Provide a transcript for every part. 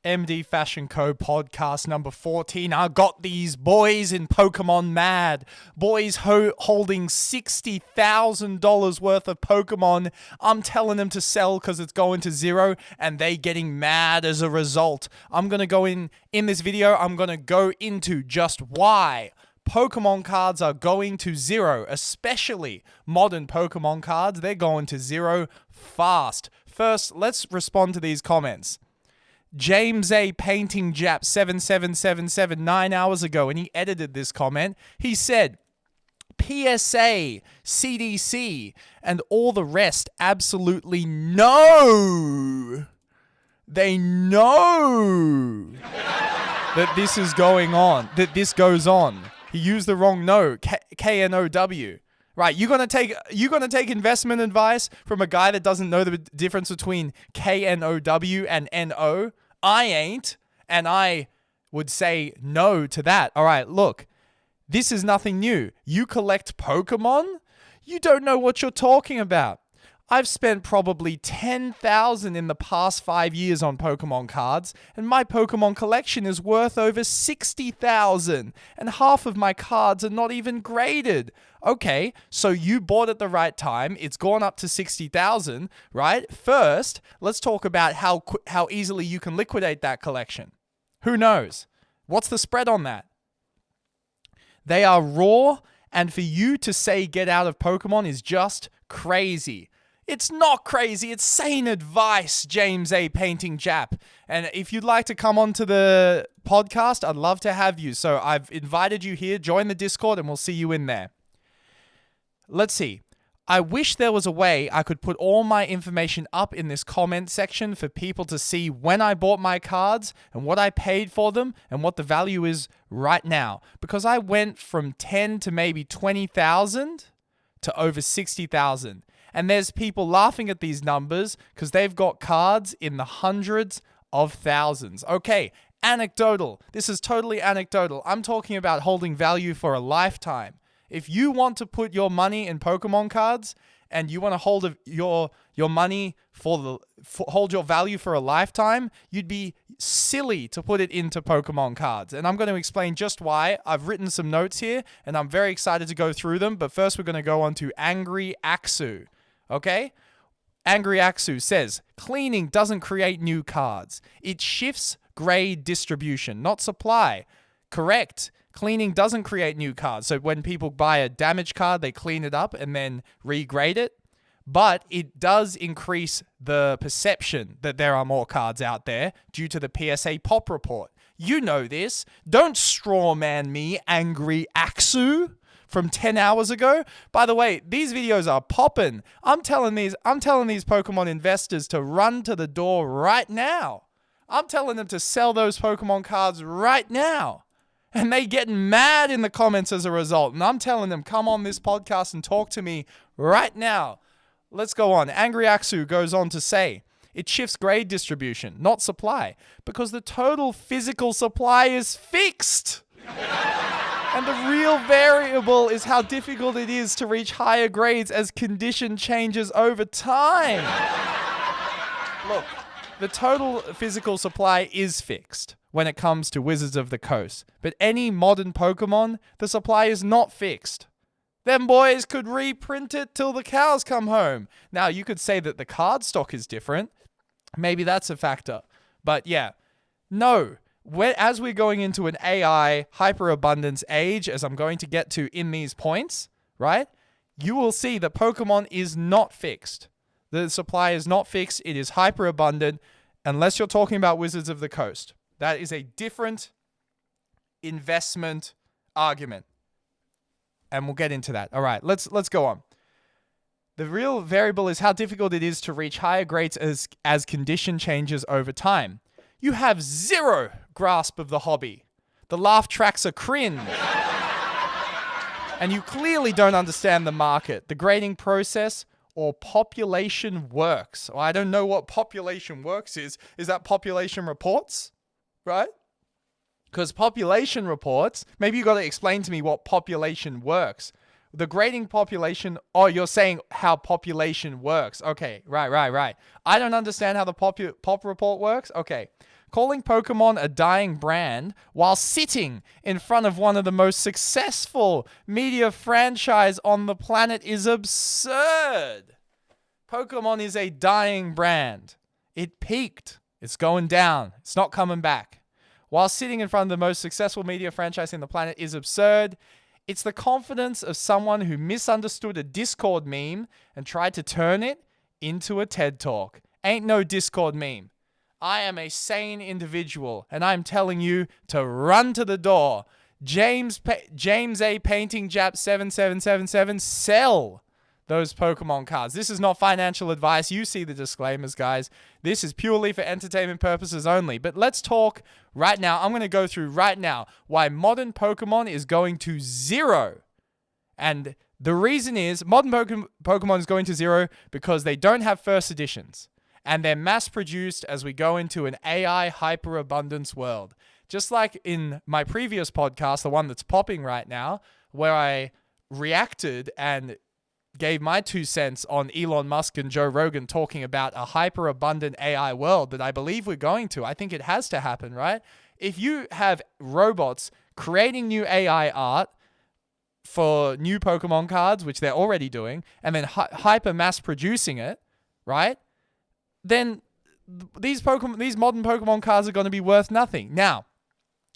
MDfashionco podcast number 14. I got these boys in Pokemon mad. Boys holding $60,000 worth of Pokemon. I'm telling them to sell because it's going to zero and they getting mad as a result. I'm going to go in this video, I'm going to go into just why Pokemon cards are going to zero, especially modern Pokemon cards. They're going to zero fast. First, let's respond to these comments. James A. Painting Jap 7777 9 hours ago, and he edited this comment. He said, PSA, CDC, and all the rest absolutely know. They know that this is going on, that this goes on. He used the wrong no, K-N-O-W. Right, you're gonna take investment advice from a guy that doesn't know the difference between K-N-O-W and N-O? I ain't, and I would say no to that. All right, look, this is nothing new. You collect Pokemon? You don't know what you're talking about. I've spent probably $10,000 in the past 5 years on Pokemon cards, and my Pokemon collection is worth over $60,000, and half of my cards are not even graded. Okay, so you bought at the right time. It's gone up to $60,000, right? First, let's talk about how easily you can liquidate that collection. Who knows? What's the spread on that? They are raw, and for you to say get out of Pokemon is just crazy. It's not crazy. It's sane advice, James A. Painting Jap. And if you'd like to come onto the podcast, I'd love to have you. So I've invited you here. Join the Discord and we'll see you in there. Let's see. I wish there was a way I could put all my information up in this comment section for people to see when I bought my cards and what I paid for them and what the value is right now. Because I went from 10 to maybe 20,000 to over 60,000. And there's people laughing at these numbers because they've got cards in the hundreds of thousands. Okay, anecdotal. This is totally anecdotal. I'm talking about holding value for a lifetime. If you want to put your money in Pokemon cards and you want to hold your money hold your value for a lifetime, you'd be silly to put it into Pokemon cards. And I'm going to explain just why. I've written some notes here and I'm very excited to go through them. But first we're going to go on to Angry Axu. Okay? Angry Axu says, cleaning doesn't create new cards. It shifts grade distribution, not supply. Correct. Cleaning doesn't create new cards. So when people buy a damaged card, they clean it up and then regrade it. But it does increase the perception that there are more cards out there due to the PSA pop report. You know this. Don't strawman me, Angry Axu. From 10 hours ago. By the way, these videos are popping. I'm telling these Pokemon investors to run to the door right now. I'm telling them to sell those Pokemon cards right now. And they get mad in the comments as a result. And I'm telling them, come on this podcast and talk to me right now. Let's go on. Angry Axu goes on to say, it shifts grade distribution, not supply, because the total physical supply is fixed. And the real variable is how difficult it is to reach higher grades as condition changes over time. Look, the total physical supply is fixed when it comes to Wizards of the Coast. But any modern Pokemon, the supply is not fixed. Them boys could reprint it till the cows come home. Now, you could say that the card stock is different. Maybe that's a factor. But yeah, no. As we're going into an AI hyperabundance age, as I'm going to get to in these points, right? You will see that Pokemon is not fixed. The supply is not fixed. It is hyperabundant, unless you're talking about Wizards of the Coast. That is a different investment argument. And we'll get into that. All right, let's go on. The real variable is how difficult it is to reach higher grades as condition changes over time. You have zero grasp of the hobby. The laugh tracks are cringe. And you clearly don't understand the market, the grading process, or population works. Well, I don't know what population works is. Is that population reports? Right? Because population reports, maybe you got to explain to me what population works. The grading population, oh, you're saying how population works. Okay, right. I don't understand how the pop report works. Okay. Calling Pokemon a dying brand while sitting in front of one of the most successful media franchise on the planet is absurd. Pokemon is a dying brand. It peaked. It's going down. It's not coming back. While sitting in front of the most successful media franchise on the planet is absurd. It's the confidence of someone who misunderstood a Discord meme and tried to turn it into a TED Talk. Ain't no Discord meme. I am a sane individual, and I'm telling you to run to the door. James A. Painting Jap 7777, sell those Pokemon cards. This is not financial advice. You see the disclaimers, guys. This is purely for entertainment purposes only. But let's talk right now. I'm going to go through right now why modern Pokemon is going to zero. And the reason is modern Pokemon is going to zero because they don't have first editions. And they're mass-produced as we go into an AI hyperabundance world. Just like in my previous podcast, the one that's popping right now, where I reacted and gave my 2 cents on Elon Musk and Joe Rogan talking about a hyper-abundant AI world that I believe we're going to. I think it has to happen, right? If you have robots creating new AI art for new Pokemon cards, which they're already doing, and then hyper mass producing it, right? Then these modern Pokemon cards are going to be worth nothing. Now,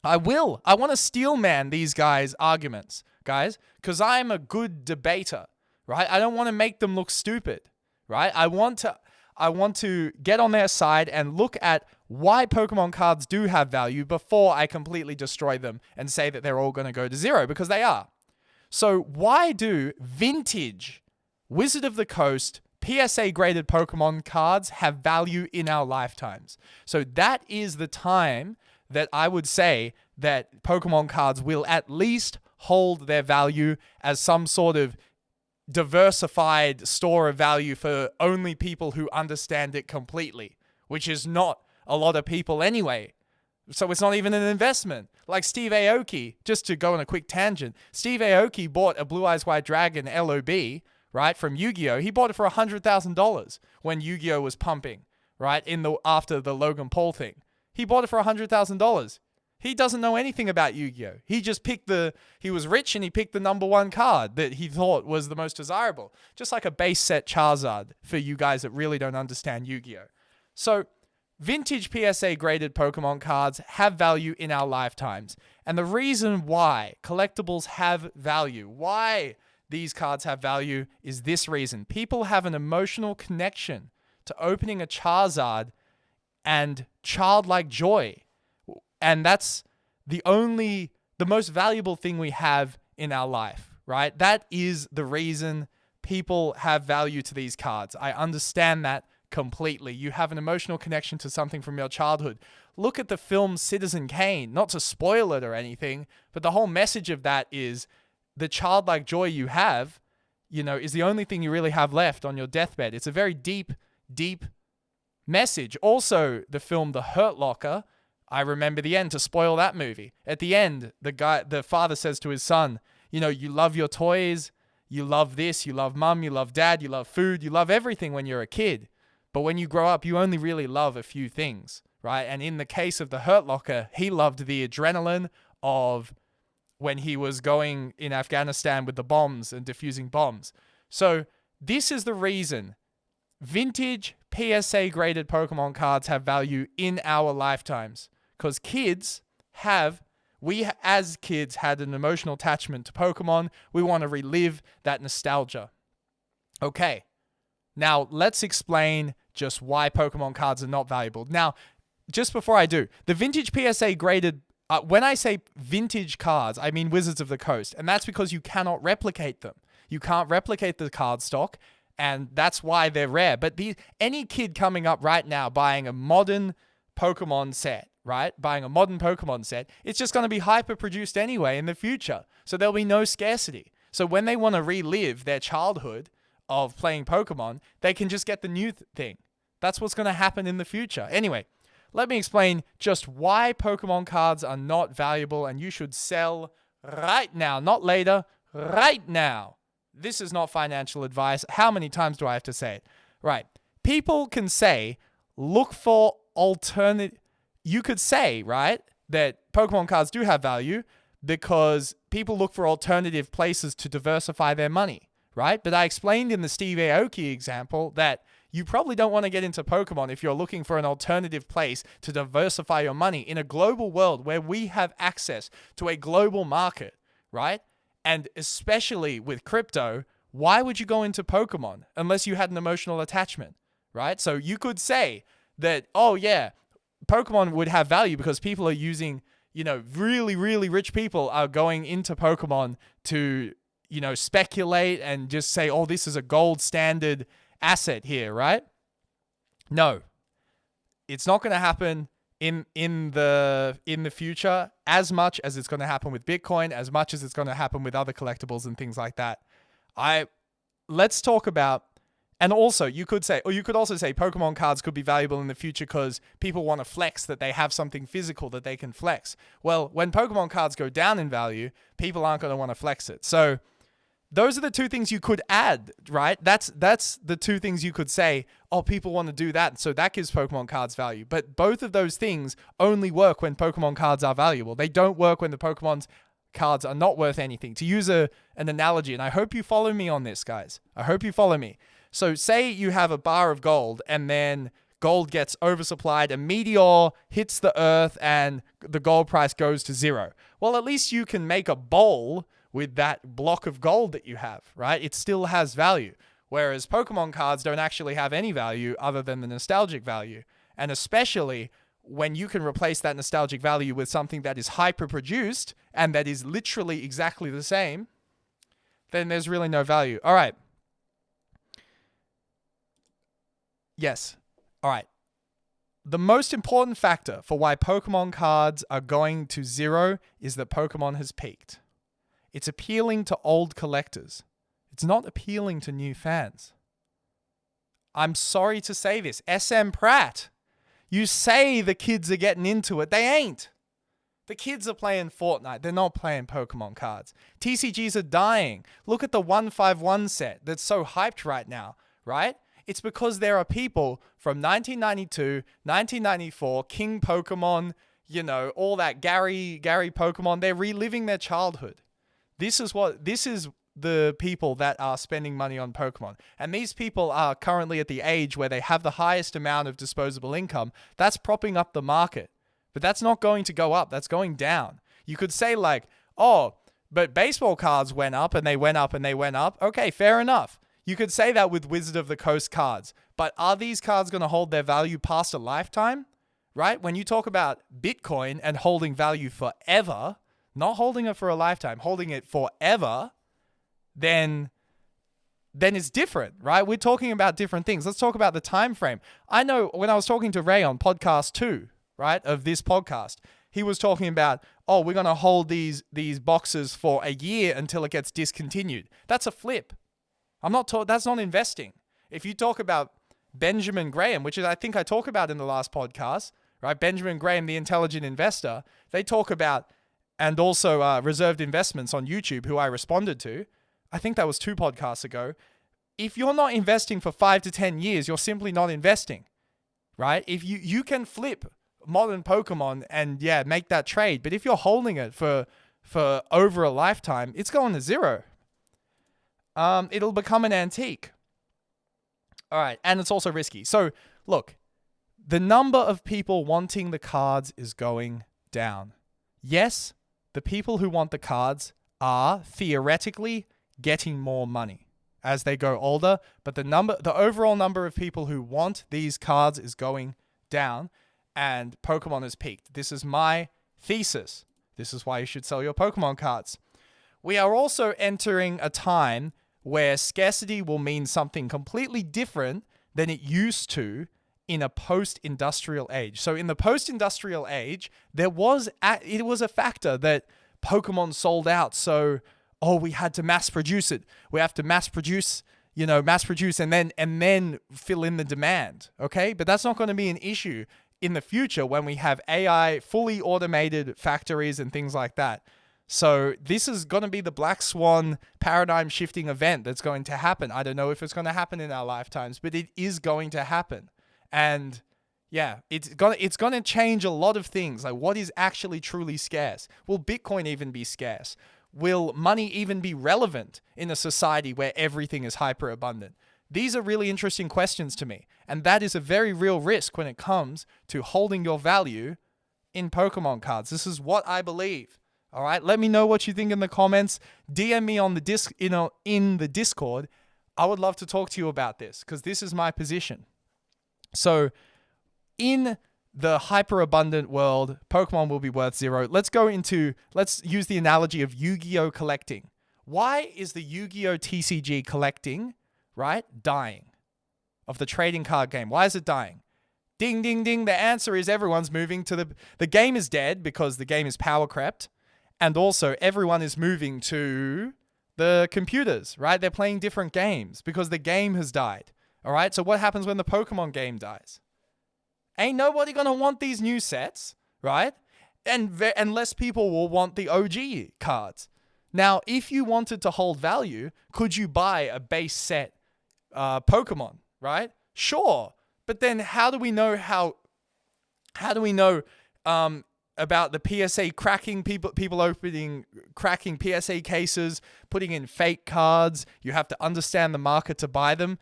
I want to steel man these guys' arguments, guys, because I'm a good debater. Right? I don't want to make them look stupid, right? I want to get on their side and look at why Pokemon cards do have value before I completely destroy them and say that they're all going to go to zero, because they are. So why do vintage Wizard of the Coast PSA graded Pokemon cards have value in our lifetimes? So that is the time that I would say that Pokemon cards will at least hold their value as some sort of diversified store of value for only people who understand it completely, which is not a lot of people anyway. So it's not even an investment. Like Steve Aoki, just to go on a quick tangent, Steve Aoki bought a Blue Eyes White Dragon LOB, right, from Yu-Gi-Oh! He bought it for $100,000 when Yu-Gi-Oh! Was pumping, right, after the Logan Paul thing. He bought it for $100,000. He doesn't know anything about Yu-Gi-Oh! He just he was rich and he picked the number one card that he thought was the most desirable. Just like a base set Charizard for you guys that really don't understand Yu-Gi-Oh! So, vintage PSA graded Pokemon cards have value in our lifetimes. And the reason why collectibles have value, why these cards have value, is this reason. People have an emotional connection to opening a Charizard and childlike joy. And that's the most valuable thing we have in our life, right? That is the reason people have value to these cards. I understand that completely. You have an emotional connection to something from your childhood. Look at the film Citizen Kane, not to spoil it or anything, but the whole message of that is the childlike joy you have, is the only thing you really have left on your deathbed. It's a very deep, deep message. Also, the film The Hurt Locker, I remember the end, to spoil that movie. At the end, the father says to his son, you love your toys, you love this, you love mum, you love dad, you love food, you love everything when you're a kid. But when you grow up, you only really love a few things, right? And in the case of The Hurt Locker, he loved the adrenaline of when he was going in Afghanistan with the bombs and defusing bombs. So this is the reason vintage PSA graded Pokemon cards have value in our lifetimes. Because we as kids had an emotional attachment to Pokemon. We want to relive that nostalgia. Okay, now let's explain just why Pokemon cards are not valuable. Now, just before I do, the vintage PSA graded, when I say vintage cards, I mean Wizards of the Coast. And that's because you cannot replicate them. You can't replicate the card stock, and that's why they're rare. But any kid coming up right now buying a modern Pokemon set, right? Buying a modern Pokemon set, it's just going to be hyper-produced anyway in the future. So there'll be no scarcity. So when they want to relive their childhood of playing Pokemon, they can just get the new thing. That's what's going to happen in the future. Anyway, let me explain just why Pokemon cards are not valuable and you should sell right now, not later, right now. This is not financial advice. How many times do I have to say it? Right. People can say, look for alternate. you could say, right, that Pokemon cards do have value because people look for alternative places to diversify their money, right? But I explained in the Steve Aoki example that you probably don't want to get into Pokemon if you're looking for an alternative place to diversify your money in a global world where we have access to a global market, right? And especially with crypto, why would you go into Pokemon unless you had an emotional attachment, right? So you could say that, oh yeah, Pokemon would have value because people are using, really, really rich people are going into Pokemon to, speculate and just say, oh, this is a gold standard asset here, right? No, it's not going to happen in the future as much as it's going to happen with Bitcoin, as much as it's going to happen with other collectibles and things like that. Let's talk about, and also you could also say Pokemon cards could be valuable in the future because people want to flex that they have something physical that they can flex. Well, when Pokemon cards go down in value, people aren't going to want to flex it. So those are the two things you could add, right? That's the two things you could say, oh, people want to do that, so that gives Pokemon cards value. But both of those things only work when Pokemon cards are valuable. They don't work when the Pokemon's cards are not worth anything. To use an analogy, and I hope you follow me on this, guys. I hope you follow me. So say you have a bar of gold and then gold gets oversupplied, a meteor hits the earth and the gold price goes to zero. Well, at least you can make a bowl with that block of gold that you have, right? It still has value. Whereas Pokemon cards don't actually have any value other than the nostalgic value. And especially when you can replace that nostalgic value with something that is hyper-produced and that is literally exactly the same, then there's really no value. All right. Yes. All right. The most important factor for why Pokemon cards are going to zero is that Pokemon has peaked. It's appealing to old collectors. It's not appealing to new fans. I'm sorry to say this. SM Pratt, you say the kids are getting into it. They ain't. The kids are playing Fortnite. They're not playing Pokemon cards. TCGs are dying. Look at the 151 set that's so hyped right now, right? It's because there are people from 1992, 1994, King Pokemon, all that Gary Pokemon. They're reliving their childhood. This is the people that are spending money on Pokemon. And these people are currently at the age where they have the highest amount of disposable income. That's propping up the market. But that's not going to go up. That's going down. You could say like, oh, but baseball cards went up and they went up and they went up. Okay, fair enough. You could say that with Wizard of the Coast cards. But are these cards going to hold their value past a lifetime? Right? When you talk about Bitcoin and holding value forever, not holding it for a lifetime, holding it forever, then it's different, right? We're talking about different things. Let's talk about the time frame. I know when I was talking to Ray on podcast 2, right, of this podcast, he was talking about, oh, we're going to hold these boxes for a year until it gets discontinued. That's a flip. That's not investing. If you talk about Benjamin Graham, which is I think I talk about in the last podcast, right? Benjamin Graham, the intelligent investor, they talk about, and also Reserved Investments on YouTube, who I responded to. I think that was 2 podcasts ago. If you're not investing for 5 to 10 years, you're simply not investing, right? If you can flip modern Pokemon and make that trade, but if you're holding it for over a lifetime, it's going to zero. It'll become an antique. All right, and it's also risky. So look, the number of people wanting the cards is going down. Yes, the people who want the cards are theoretically getting more money as they go older, but the overall number of people who want these cards is going down, and Pokemon has peaked. This is my thesis. This is why you should sell your Pokemon cards. We are also entering a time where scarcity will mean something completely different than it used to in a post-industrial age. So in the post-industrial age, it was a factor that Pokemon sold out. So, we had to mass produce it. We have to mass produce and then fill in the demand. Okay. But that's not going to be an issue in the future when we have AI, fully automated factories and things like that. So this is going to be the black swan paradigm shifting event that's going to happen. I don't know if it's going to happen in our lifetimes, but it is going to happen. And Yeah, it's gonna change a lot of things. Like, what is actually truly scarce? Will Bitcoin even be scarce? Will money even be relevant in a society where everything is hyper abundant? These are really interesting questions to me, and that is a very real risk when it comes to holding your value in Pokemon cards. This is what I believe. All right, let me know what you think in the comments. DM me on the in the Discord. I would love to talk to you about this because this is my position. So, in the hyper abundant world, Pokemon will be worth 0. Let's use the analogy of Yu-Gi-Oh collecting. Why is the Yu-Gi-Oh TCG collecting, right, dying? Of the trading card game. Why is it dying? Ding, ding, ding. The answer is everyone's moving to the game is dead because the game is power crept. And also everyone is moving to the computers, right? They're playing different games because the game has died. All right. So what happens when the Pokemon game dies? Ain't nobody going to want these new sets, right? And less people will want the OG cards. Now, if you wanted to hold value, could you buy a base set Pokemon, right? Sure. But then how do we know about the PSA cracking, people cracking PSA cases, putting in fake cards? You have to understand the market to buy them.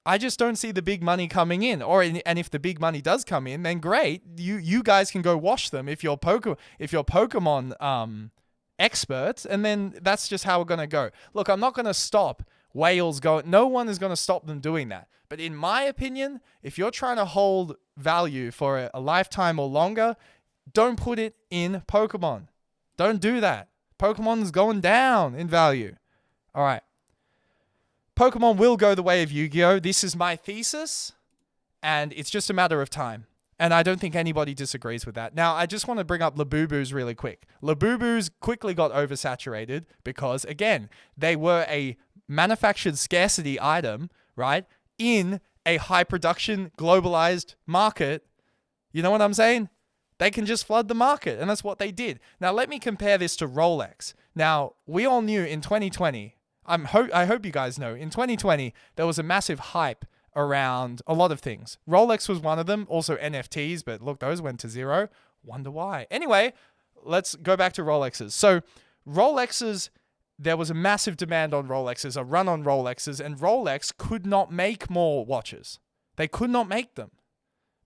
I just don't see the big money coming in. And if the big money does come in, then great. You guys can go wash them if you're Pokemon experts, and then that's just how we're gonna go. Look, I'm not gonna stop whales going. No one is gonna stop them doing that. But in my opinion, if you're trying to hold value for a lifetime or longer, don't put it in Pokemon. Don't do that. Pokemon is going down in value. All right. Pokemon will go the way of Yu-Gi-Oh! This is my thesis, and it's just a matter of time. And I don't think anybody disagrees with that. Now, I just want to bring up Labubus really quick. Labubus quickly got oversaturated because, again, they were a manufactured scarcity item, right, in a high production, globalized market. You know what I'm saying? They can just flood the market, and that's what they did. Now, let me compare this to Rolex. Now, we all knew in 2020... I hope you guys know, in 2020, there was a massive hype around a lot of things. Rolex was one of them, also NFTs, but look, those went to 0. Wonder why. Anyway, let's go back to Rolexes. So Rolexes, there was a massive demand on Rolexes, a run on Rolexes, and Rolex could not make more watches. They could not make them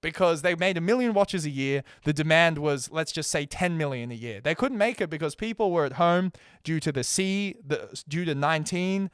because they made 1 million watches a year. The demand was, let's just say, 10 million a year. They couldn't make it because people were at home due to due to 19,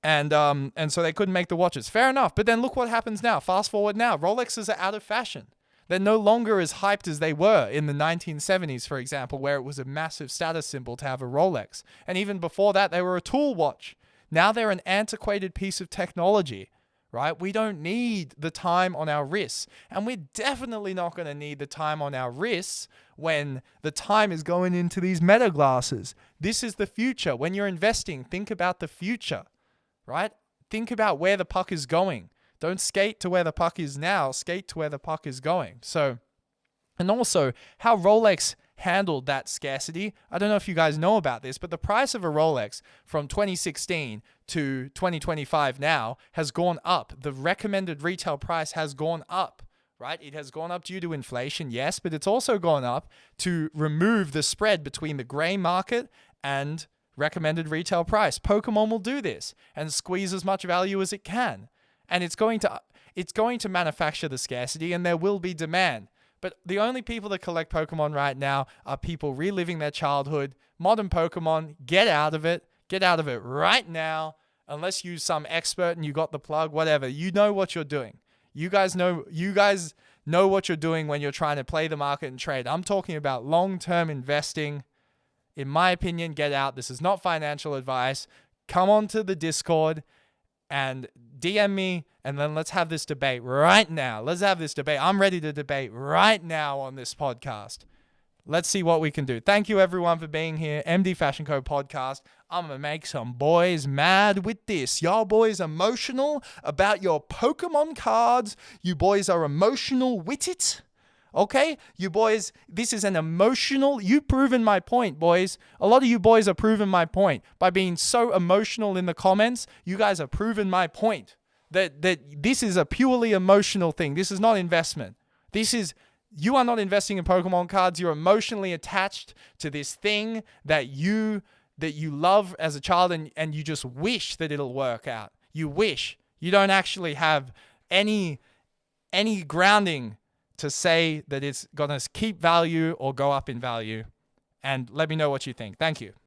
and so they couldn't make the watches. Fair enough. But then look what happens now. Fast forward now. Rolexes are out of fashion. They're no longer as hyped as they were in the 1970s, for example, where it was a massive status symbol to have a Rolex. And even before that, they were a tool watch. Now they're an antiquated piece of technology. Right? We don't need the time on our wrists. And we're definitely not going to need the time on our wrists when the time is going into these meta glasses. This is the future. When you're investing, think about the future, right? Think about where the puck is going. Don't skate to where the puck is now. Skate to where the puck is going. So, and also how Rolex handled that scarcity. I don't know if you guys know about this, but the price of a Rolex from 2016 to 2025 now has gone up. The recommended retail price has gone up, right? It has gone up due to inflation, yes, but it's also gone up to remove the spread between the gray market and recommended retail price. Pokemon will do this and squeeze as much value as it can. And it's going to manufacture the scarcity, and there will be demand. But the only people that collect Pokemon right now are people reliving their childhood. Modern Pokemon, get out of it. Get out of it right now. Unless you're some expert and you got the plug, whatever. You know what you're doing. You guys know what you're doing when you're trying to play the market and trade. I'm talking about long-term investing. In my opinion, get out. This is not financial advice. Come on to the Discord and DM me, and then let's have this debate right now. Let's have this debate. I'm ready to debate right now on this podcast. Let's see what we can do. Thank you, everyone, for being here. MDfashionco podcast. I'm going to make some boys mad with this. Y'all boys emotional about your Pokemon cards. You boys are emotional with it. Okay? You boys, this is an emotional... You've proven my point, boys. A lot of you boys are proving my point. By being so emotional in the comments, you guys are proving my point. That this is a purely emotional thing. This is not investment. You are not investing in Pokemon cards. You're emotionally attached to this thing that you love as a child, and you just wish that it'll work out. You wish. You don't actually have any grounding to say that it's going to keep value or go up in value. And let me know what you think. Thank you.